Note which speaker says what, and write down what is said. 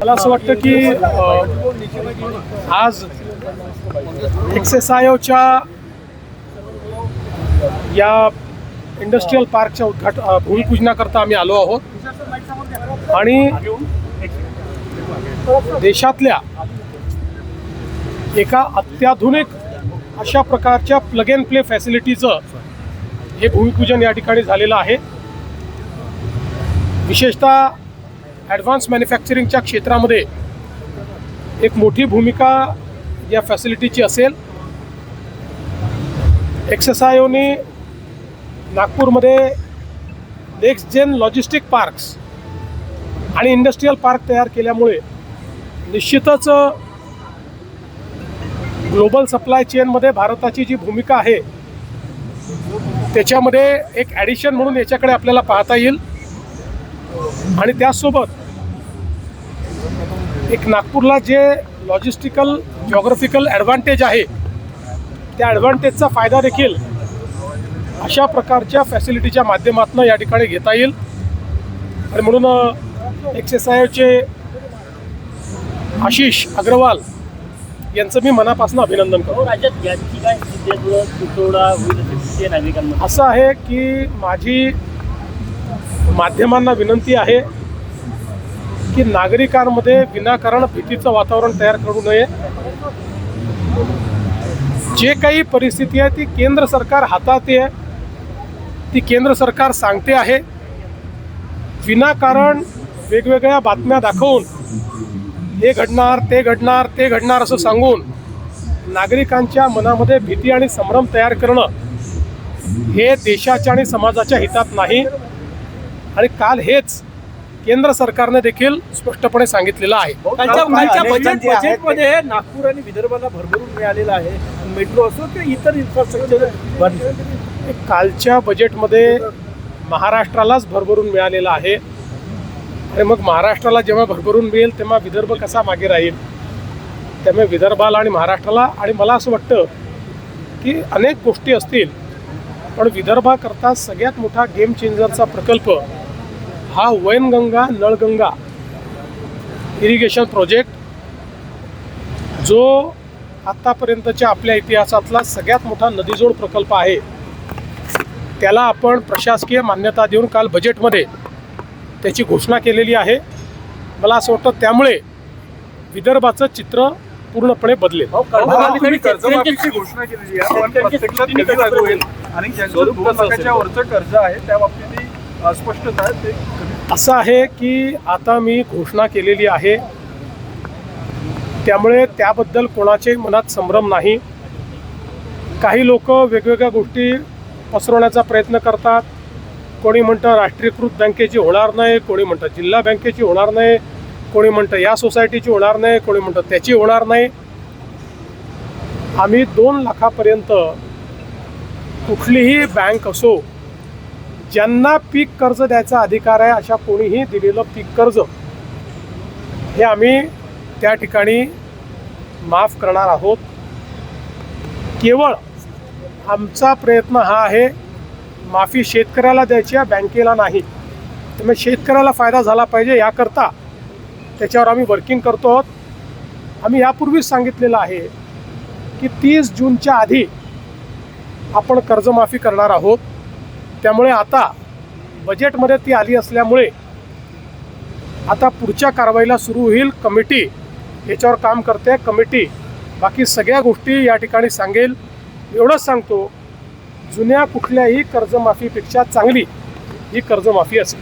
Speaker 1: मला असं वाटतं की आज एक्सएसआयओच्या या इंडस्ट्रियल पार्कच्या भूमिपूजनाकरता आम्ही आलो आहोत आणि देशातल्या एका अत्याधुनिक अशा प्रकारच्या प्लग अँड प्ले फॅसिलिटीचं हे भूमिपूजन या ठिकाणी झालेलं आहे. विशेषतः ॲडव्हान्स मॅन्युफॅक्चरिंगच्या क्षेत्रामध्ये एक मोठी भूमिका या फॅसिलिटीची असेल. एक्सएसआयओने नागपूरमध्ये नेक्स्ट जेन लॉजिस्टिक पार्क्स आणि इंडस्ट्रियल पार्क तयार केल्यामुळे निश्चितच ग्लोबल सप्लाय चेनमध्ये भारताची जी भूमिका आहे त्याच्यामध्ये एक ॲडिशन म्हणून याच्याकडे आपल्याला पाहता येईल. आणि त्याचसोबत एक नागपूरला जे लॉजिस्टिकल जॉग्राफिकल ॲडव्हान्टेज आहे त्या ॲडव्हान्टेजचा फायदा देखील अशा प्रकारच्या फॅसिलिटीच्या माध्यमातून या ठिकाणी घेता येईल. आणि म्हणून एक्सएसआयओचे आशिष अग्रवाल यांचं मी मनापासून अभिनंदन करतो. असं आहे की माझी माध्यमांना विनंती आहे की नागरिकांमध्ये विनाकारण भीतीचं वातावरण तयार करू नये. जे काही परिस्थिती आहे ती केंद्र सरकार हाताळते आहे, ती केंद्र सरकार सांगते आहे. विनाकारण वेगवेगळ्या बातम्या दाखवून हे घडणार ते घडणार ते घडणार असं सांगून नागरिकांच्या मनामध्ये भीती आणि संभ्रम तयार करणं हे देशाच्या आणि समाजाच्या हितात नाही. आणि काल हेच केंद्र सरकारने देखील स्पष्टपणे सांगितलेलं आहे.
Speaker 2: बजेटमध्ये नागपूर आणि विदर्भाला भरभरून मिळालेलं आहे. मेट्रो असो किंवा इतर इन्फ्रास्ट्रक्चर
Speaker 1: कालच्या बजेटमध्ये महाराष्ट्रालाच भरभरून मिळालेलं आहे. आणि मग महाराष्ट्राला जेव्हा भरभरून मिळेल तेव्हा विदर्भ कसा मागे राहील. त्यामुळे विदर्भाला आणि महाराष्ट्राला आणि मला असं वाटतं की अनेक गोष्टी असतील पण विदर्भाकरता सगळ्यात मोठा गेम चेंजरचा प्रकल्प हा वैनगंगा नळगंगा इरिगेशन प्रोजेक्ट जो आत्तापर्यंतच्या आपल्या इतिहासातला सगळ्यात मोठा नदीजोड प्रकल्प आहे. त्याला आपण प्रशासकीय मान्यता देऊन काल बजेटमध्ये त्याची घोषणा केलेली आहे. मला असं वाटतं त्यामुळे विदर्भाचं चित्र पूर्णपणे बदलेल.
Speaker 2: कर्जमाफीची घोषणा केलेली आहे पण प्रत्यक्षात कधी लागू होईल आणि ज्यांचं 2 लाखाच्या वरचं कर्ज आहे त्या बाबतीत स्पष्टता आहे. ते
Speaker 1: असं आहे की आता मी घोषणा केलेली आहे त्यामुळे त्याबद्दल कोणाच्याही मनात संभ्रम नाही. काही लोक वेगवेगळ्या गोष्टी पसरवण्याचा प्रयत्न करतात. कोणी म्हणतं राष्ट्रीयकृत बँकेची होणार नाही, कोणी म्हणतं जिल्हा बँकेची होणार नाही, कोणी म्हणतं या सोसायटीची होणार नाही, कोणी म्हणतं त्याची होणार नाही. आम्ही 2 लाखापर्यंत कुठलीही बँक असो ज्यांना पीक कर्ज द्यायचा अधिकार आहे अशा कोणीही दिलेलं पीक कर्ज हे आम्ही त्या ठिकाणी माफ करणार आहोत. केवळ आमचा प्रयत्न हा आहे माफी शेतकऱ्याला द्यायची आहे, बँकेला नाही. त्यामुळे शेतकऱ्याला फायदा झाला पाहिजे याकरता त्याच्यावर आम्ही वर्किंग करतो आहोत. आम्ही यापूर्वीच सांगितलेलं आहे की 30 जूनच्या आधी आपण कर्जमाफी करणार आहोत. त्यामुळे आता बजेटमध्ये ती आली असल्यामुळे आता पुढच्या कारवाईला सुरू होईल. कमिटी याच्यावर काम करते. कमिटी बाकी सगळ्या गोष्टी या ठिकाणी सांगेल. एवढंच सांगतो जुन्या कुठल्याही कर्जमाफीपेक्षा चांगली ही कर्जमाफी असेल.